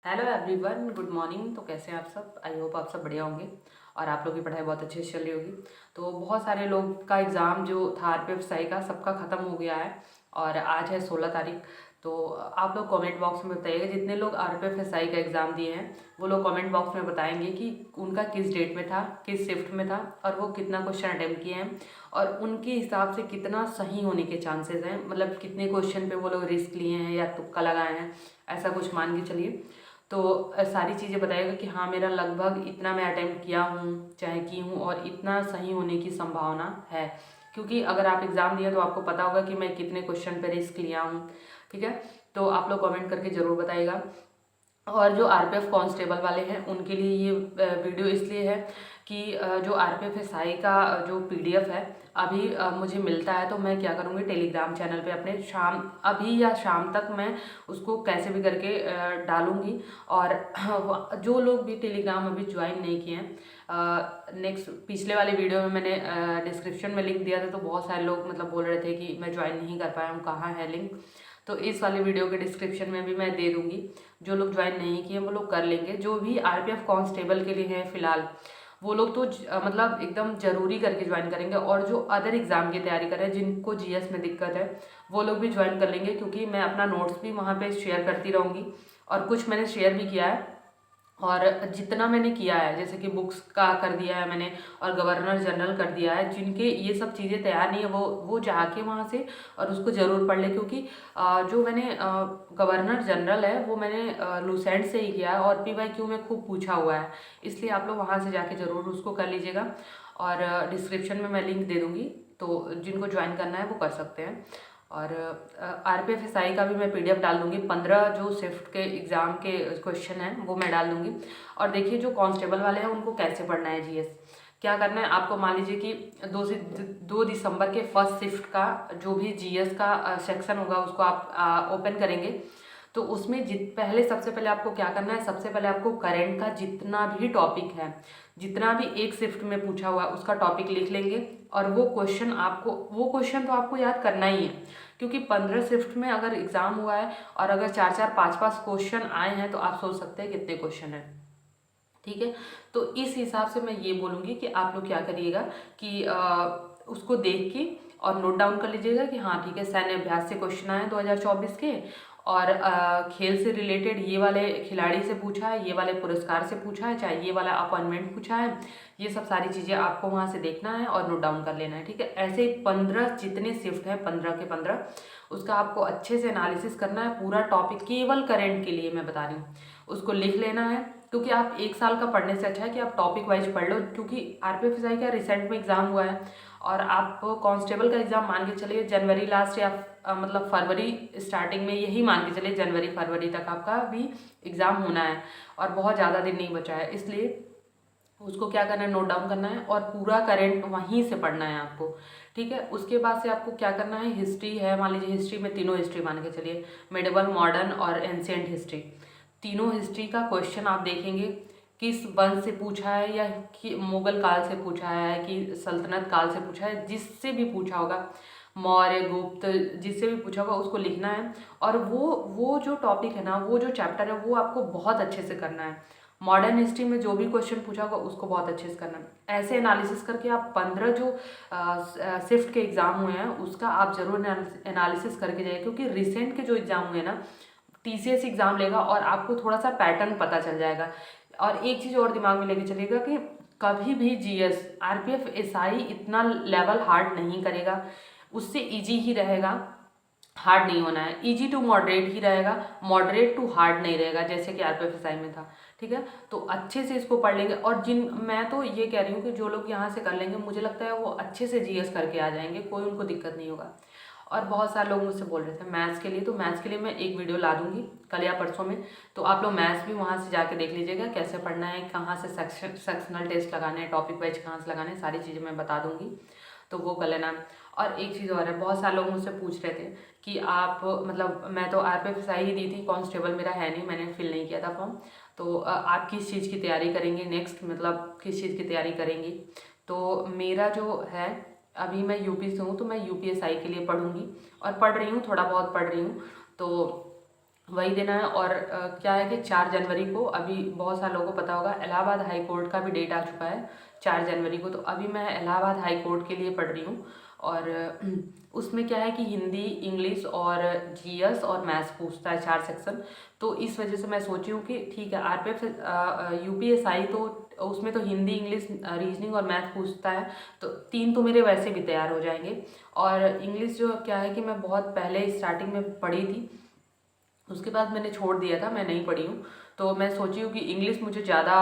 Hello everyone, good morning. तो कैसे हैं आप सब? आई होप आप सब बढ़िया होंगे और आप लोग की पढ़ाई बहुत अच्छे से चल रही होगी। तो बहुत सारे लोग का एग्ज़ाम जो था आरपीएफएसआई का, सबका ख़त्म हो गया है और आज है 16 तारीख। तो आप लोग कमेंट बॉक्स में बताइएगा, जितने लोग आरपीएफएसआई का एग्ज़ाम दिए हैं वो लोग कमेंट बॉक्स में बताएंगे कि उनका किस डेट में था, किस शिफ्ट में था और वो कितना क्वेश्चन अटैम्प्ट किए हैं और उनके हिसाब से कितना सही होने के चांसेस हैं। मतलब कितने क्वेश्चन पे वो लोग रिस्क लिए हैं या तुक्का लगाए हैं, ऐसा कुछ मान के चलिए। तो सारी चीज़ें बताएगा कि हाँ, मेरा लगभग इतना मैं अटेम्प्ट किया हूँ, चाहे की हूँ और इतना सही होने की संभावना है। क्योंकि अगर आप एग्ज़ाम दिए तो आपको पता होगा कि मैं कितने क्वेश्चन पे रिस्क लिया हूँ। ठीक है, तो आप लोग कमेंट करके ज़रूर बताइएगा। और जो आरपीएफ कांस्टेबल वाले हैं उनके लिए ये वीडियो इसलिए है कि जो आरपीएफएसआई का जो पीडीएफ है अभी मुझे मिलता है, तो मैं क्या करूँगी, टेलीग्राम चैनल पे अपने अभी या शाम तक मैं उसको कैसे भी करके डालूँगी। और जो लोग भी टेलीग्राम अभी ज्वाइन नहीं किए हैं, नेक्स्ट पिछले वाले वीडियो में मैंने डिस्क्रिप्शन में लिंक दिया था, तो बहुत सारे लोग मतलब बोल रहे थे कि मैं ज्वाइन नहीं कर पाया हूँ, कहाँ है लिंक। तो इस वाले वीडियो के डिस्क्रिप्शन में भी मैं दे दूँगी। जो लोग ज्वाइन नहीं किए वो लोग कर लेंगे। जो भी आरपीएफ कांस्टेबल के लिए हैं फिलहाल, वो लोग तो मतलब एकदम ज़रूरी करके ज्वाइन करेंगे। और जो अदर एग्ज़ाम की तैयारी कर रहे हैं, जिनको जीएस में दिक्कत है, वो लोग भी ज्वाइन कर लेंगे, क्योंकि मैं अपना नोट्स भी वहाँ पे शेयर करती रहूँगी और कुछ मैंने शेयर भी किया है। और जितना मैंने किया है, जैसे कि बुक्स का कर दिया है मैंने और गवर्नर जनरल कर दिया है, जिनके ये सब चीज़ें तैयार नहीं है वो जाके वहाँ से और उसको ज़रूर पढ़ ले। क्योंकि जो मैंने गवर्नर जनरल है वो मैंने लूसेंट से ही किया है और पीवाईक्यू में खूब पूछा हुआ है, इसलिए आप लोग वहाँ से जाके ज़रूर उसको कर लीजिएगा। और डिस्क्रिप्शन में मैं लिंक दे दूँगी, तो जिनको ज्वाइन करना है वो कर सकते हैं। और आरपीएफएसआई का भी मैं पीडीएफ डाल दूंगी। 15 जो शिफ्ट के एग्ज़ाम के क्वेश्चन हैं वो मैं डाल दूंगी। और देखिए, जो कांस्टेबल वाले हैं उनको कैसे पढ़ना है जीएस, क्या करना है आपको। मान लीजिए कि 2 दिसंबर के फर्स्ट शिफ्ट का जो भी जीएस का सेक्शन होगा उसको आप ओपन करेंगे। तो उसमें पहले सबसे पहले आपको क्या करना है, सबसे पहले आपको करंट का जितना भी टॉपिक है, जितना भी एक शिफ्ट में पूछा हुआ है उसका टॉपिक लिख लेंगे। और वो क्वेश्चन तो आपको याद करना ही है, क्योंकि 15 शिफ्ट में अगर एग्ज़ाम हुआ है और अगर 4-4 5-5 क्वेश्चन आए हैं, तो आप सोच सकते हैं कितने क्वेश्चन हैं। ठीक है, तो इस हिसाब से मैं ये बोलूँगी कि आप लोग क्या करिएगा कि उसको देख के और नोट डाउन कर लीजिएगा कि हाँ ठीक है, सैन्य अभ्यास से क्वेश्चन आए 2024 के। और खेल से रिलेटेड ये वाले खिलाड़ी से पूछा है, ये वाले पुरस्कार से पूछा है, चाहे ये वाला अपॉइंटमेंट पूछा है। ये सब सारी चीज़ें आपको वहाँ से देखना है और नोट डाउन कर लेना है। ठीक है, ऐसे ही 15 जितने शिफ्ट हैं, 15 के 15, उसका आपको अच्छे से एनालिसिस करना है। पूरा टॉपिक केवल करेंट के लिए मैं बता रही हूँ, उसको लिख लेना है। क्योंकि आप एक साल का पढ़ने से अच्छा है कि आप टॉपिक वाइज पढ़ लो, क्योंकि आरपीएफएसआई का रिसेंट में एग्ज़ाम हुआ है और आप कांस्टेबल का एग्ज़ाम मान के चलिए जनवरी लास्ट या मतलब फरवरी स्टार्टिंग में, यही मान के चलिए जनवरी फरवरी तक आपका भी एग्ज़ाम होना है और बहुत ज़्यादा दिन नहीं बचा है। इसलिए उसको क्या करना है, नोट डाउन करना है और पूरा करेंट वहीं से पढ़ना है आपको। ठीक है, उसके बाद से आपको क्या करना है, हिस्ट्री है, मान लीजिए हिस्ट्री में तीनों हिस्ट्री मान के चलिए, मेडिवल, मॉडर्न और एंशिएंट हिस्ट्री। तीनों हिस्ट्री का क्वेश्चन आप देखेंगे किस वंश से पूछा है, या कि मुगल काल से पूछा है कि सल्तनत काल से पूछा है। जिससे भी पूछा होगा, मौर्य, गुप्त, जिससे भी पूछा होगा उसको लिखना है। और वो जो टॉपिक है ना, वो जो चैप्टर है वो आपको बहुत अच्छे से करना है। मॉडर्न हिस्ट्री में जो भी क्वेश्चन पूछा होगा उसको बहुत अच्छे से करना है। ऐसे एनालिसिस करके आप 15 जो शिफ्ट के एग्ज़ाम हुए हैं उसका आप जरूर एनालिसिस करके जाइए। क्योंकि रिसेंट के जो एग्ज़ाम हुए हैं ना, टीसीएस एग्ज़ाम लेगा और आपको थोड़ा सा पैटर्न पता चल जाएगा। और एक चीज़ और दिमाग में लेके चलिएगा कि कभी भी जीएस आरपीएफ एसआई इतना लेवल हार्ड नहीं करेगा, उससे इजी ही रहेगा। हार्ड नहीं होना है, इजी टू मॉडरेट ही रहेगा, मॉडरेट टू हार्ड नहीं रहेगा, जैसे कि आरपीएफएसआई में था। ठीक है, तो अच्छे से इसको पढ़ लेंगे। और मैं तो ये कह रही हूँ कि जो लोग यहाँ से कर लेंगे, मुझे लगता है वो अच्छे से जीएस करके आ जाएंगे, कोई उनको दिक्कत नहीं होगा। और बहुत सारे लोग मुझसे बोल रहे थे मैथ्स के लिए, तो मैथ्स के लिए मैं एक वीडियो ला दूंगी कल या परसों में। तो आप लोग मैथ्स भी वहाँ से जाके देख लीजिएगा कैसे पढ़ना है, कहाँ से सेक्शनल टेस्ट लगाने हैं, टॉपिक वाइज कहाँ से लगाने हैं, सारी चीज़ें मैं बता दूंगी, तो वो कर लेना। और एक चीज़ और है, बहुत सारे लोग मुझसे पूछ रहे थे कि आप मतलब मैं तो आरपीएफएसआई ही दी थी, कांस्टेबल मेरा है नहीं, मैंने फिल नहीं किया था फॉर्म। तो आप किस चीज़ की तैयारी करेंगे नेक्स्ट, मतलब किस चीज़ की तैयारी करेंगी। तो मेरा जो है, अभी मैं यूपी से हूँ तो मैं यूपीएसआई के लिए पढ़ूंगी और पढ़ रही हूँ, थोड़ा बहुत पढ़ रही हूँ। तो वही देना है। और क्या है कि 4 जनवरी को, अभी बहुत सारे लोगों को पता होगा, इलाहाबाद हाई कोर्ट का भी डेट आ चुका है 4 जनवरी को। तो अभी मैं इलाहाबाद हाई कोर्ट के लिए पढ़ रही हूँ। और उसमें क्या है कि हिंदी, इंग्लिश और जीएस और मैथ्स पूछता है 4 सेक्शन। तो इस वजह से मैं सोची हूँ कि ठीक है, आरपीएफ यूपीएसआई तो उसमें तो हिंदी, इंग्लिश, रीजनिंग और मैथ पूछता है, तो 3 तो मेरे वैसे भी तैयार हो जाएंगे। और इंग्लिश जो क्या है कि मैं बहुत पहले स्टार्टिंग में पढ़ी थी, उसके बाद मैंने छोड़ दिया था, मैं नहीं पढ़ी हूँ। तो मैं सोची हूँ कि इंग्लिश मुझे ज़्यादा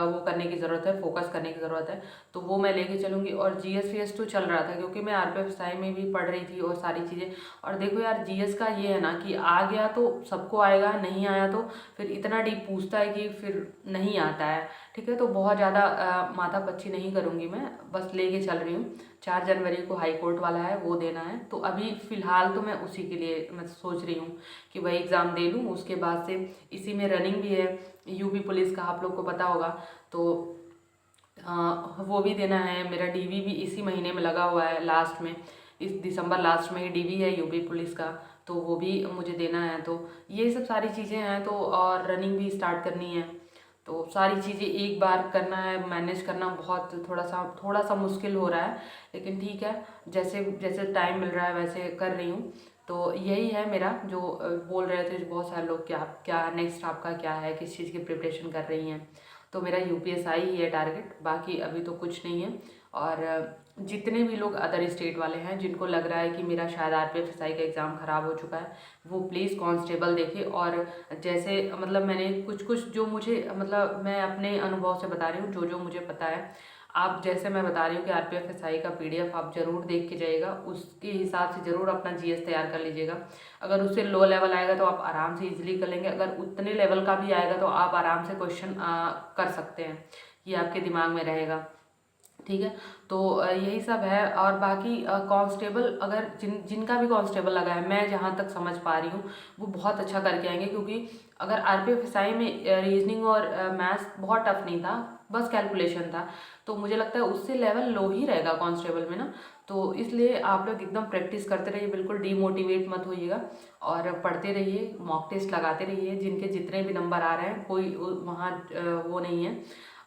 वो करने की ज़रूरत है, फोकस करने की ज़रूरत है, तो वो मैं लेके चलूँगी। और जीएस वीएस तो चल रहा था, क्योंकि मैं आरपीएफएसआई में भी पढ़ रही थी और सारी चीज़ें। और देखो यार, जीएस का ये है ना कि आ गया तो सबको आएगा, नहीं आया तो फिर इतना डीप पूछता है कि फिर नहीं आता है। ठीक है, तो बहुत ज़्यादा माथा पच्ची नहीं करूँगी मैं, बस लेके चल रही हूँ। 4 जनवरी को हाई कोर्ट वाला है, वो देना है। तो अभी फ़िलहाल तो मैं उसी के लिए मैं सोच रही हूँ कि वही एग्ज़ाम दे लूँ। उसके बाद से इसी में रनिंग भी है, यूपी पुलिस का, आप लोग को पता होगा, तो वो भी देना है। मेरा डीवी भी इसी महीने में लगा हुआ है, लास्ट में, इस दिसंबर लास्ट में ही डीवी है यूपी पुलिस का, तो वो भी मुझे देना है। तो ये सब सारी चीज़ें हैं। तो और रनिंग भी स्टार्ट करनी है, तो सारी चीज़ें एक बार करना है, मैनेज करना बहुत थोड़ा सा मुश्किल हो रहा है, लेकिन ठीक है, जैसे जैसे टाइम मिल रहा है वैसे कर रही हूँ। तो यही है मेरा, जो बोल रहे थे बहुत सारे लोग, क्या क्या नेक्स्ट आपका क्या है, किस चीज़ की प्रिपरेशन कर रही हैं। तो मेरा यूपीएसआई ही है टारगेट, बाकी अभी तो कुछ नहीं है। और जितने भी लोग अदर स्टेट वाले हैं जिनको लग रहा है कि मेरा शायद आरपीएफएसआई का एग्ज़ाम ख़राब हो चुका है, वो प्लीज़ कांस्टेबल देखें। और जैसे मतलब मैंने कुछ कुछ जो मुझे, मतलब मैं अपने अनुभव से बता रही हूँ, जो जो मुझे पता है। आप जैसे मैं बता रही हूँ कि आरपीएफएसआई का पीडीएफ आप ज़रूर देख के जाइएगा, उसके हिसाब से ज़रूर अपना जीएस तैयार कर लीजिएगा। अगर उससे लो लेवल आएगा तो आप आराम से इजीली कर लेंगे, अगर उतने लेवल का भी आएगा तो आप आराम से क्वेश्चन कर सकते हैं, ये आपके दिमाग में रहेगा। ठीक है, तो यही सब है। और बाकी कांस्टेबल, अगर जिनका भी कांस्टेबल लगा है, मैं जहाँ तक समझ पा रही हूँ, वो बहुत अच्छा करके आएंगे। क्योंकि अगर आरपीएफएसआई में रीजनिंग और मैथ्स बहुत टफ नहीं था, बस कैलकुलेशन था, तो मुझे लगता है उससे लेवल लो ही रहेगा कांस्टेबल में ना। तो इसलिए आप लोग एकदम प्रैक्टिस करते रहिए, बिल्कुल डीमोटिवेट मत होइएगा, और पढ़ते रहिए, मॉक टेस्ट लगाते रहिए। जिनके जितने भी नंबर आ रहे हैं, कोई वहाँ वो नहीं है।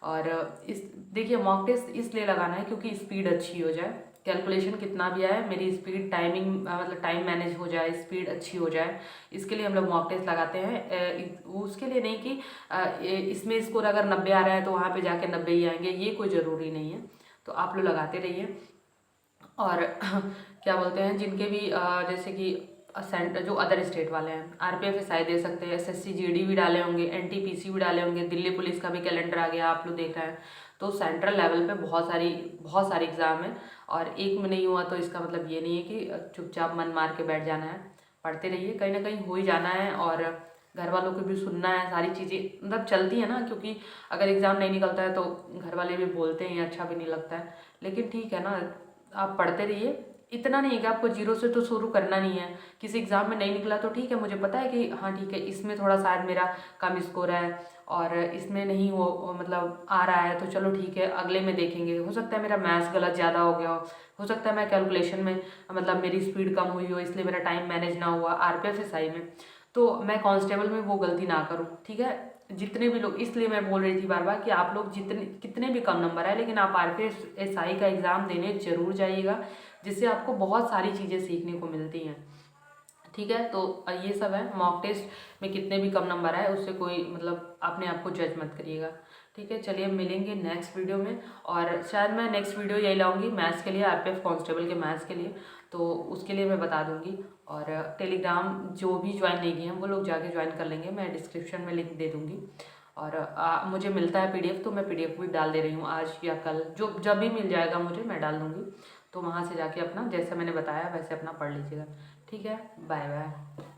और इस देखिए, मॉक टेस्ट इसलिए लगाना है क्योंकि स्पीड अच्छी हो जाए, कैलकुलेशन कितना भी आए, मेरी स्पीड, टाइमिंग, मतलब टाइम मैनेज हो जाए, स्पीड अच्छी हो जाए, इसके लिए हम लोग मॉक टेस्ट लगाते हैं। उसके लिए नहीं कि इसमें स्कोर अगर 90 आ रहा है तो वहाँ पे जाके 90 ही आएंगे, ये कोई ज़रूरी नहीं है। तो आप लोग लगाते रहिए। और क्या बोलते हैं, जिनके भी जैसे कि सेंटर, जो अदर स्टेट वाले हैं, आरपीएफएसआई दे सकते हैं, एसएससी जीडी भी डाले होंगे, एनटीपीसी भी डाले होंगे, दिल्ली पुलिस का भी कैलेंडर आ गया, आप लोग देख रहे हैं। तो सेंट्रल लेवल पे बहुत सारी एग्ज़ाम है, और एक में नहीं हुआ तो इसका मतलब ये नहीं है कि चुपचाप मन मार के बैठ जाना है। पढ़ते रहिए, कहीं ना कहीं हो ही जाना है। और घर वालों को भी सुनना है, सारी चीज़ें मतलब चलती है ना, क्योंकि अगर एग्ज़ाम नहीं निकलता है तो घर वाले भी बोलते हैं, अच्छा भी नहीं लगता है। लेकिन ठीक है ना, आप पढ़ते रहिए। इतना नहीं है कि आपको जीरो से तो शुरू करना नहीं है। किसी एग्ज़ाम में नहीं निकला तो ठीक है, मुझे पता है कि हाँ ठीक है, इसमें थोड़ा शायद मेरा कम स्कोर है, और इसमें नहीं हो, मतलब आ रहा है, तो चलो ठीक है, अगले में देखेंगे। हो सकता है मेरा मैथ्स गलत ज़्यादा हो गया हो सकता है मैं कैलकुलेशन में, मतलब मेरी स्पीड कम हुई हो, इसलिए मेरा टाइम मैनेज ना हुआ आरपीएफएसआई में, तो मैं कांस्टेबल में वो गलती ना करूँ। ठीक है, जितने भी लोग, इसलिए मैं बोल रही थी बार बार कि आप लोग जितने कितने भी कम नंबर आए, लेकिन आप आरपीएफएसआई का एग्ज़ाम देने ज़रूर जाइएगा, जिससे आपको बहुत सारी चीज़ें सीखने को मिलती हैं। ठीक है, तो ये सब है। मॉक टेस्ट में कितने भी कम नंबर आए, उससे कोई मतलब अपने आप को जज मत करिएगा। ठीक है, चलिए मिलेंगे नेक्स्ट वीडियो में। और शायद मैं नेक्स्ट वीडियो यही लाऊंगी मैथ्स के लिए, आरपीएफ कांस्टेबल के मैथ्स के लिए, तो उसके लिए मैं बता दूंगी। और टेलीग्राम जो भी ज्वाइन नहीं किए हैं वो लोग जाके ज्वाइन कर लेंगे, मैं डिस्क्रिप्शन में लिंक दे दूँगी। और मुझे मिलता है पीडीएफ, तो मैं पीडीएफ भी डाल दे रही हूँ आज या कल, जो जब भी मिल जाएगा मुझे मैं डाल दूँगी। तो वहाँ से जाके अपना, जैसे मैंने बताया वैसे अपना पढ़ लीजिएगा। ठीक है, बाय बाय।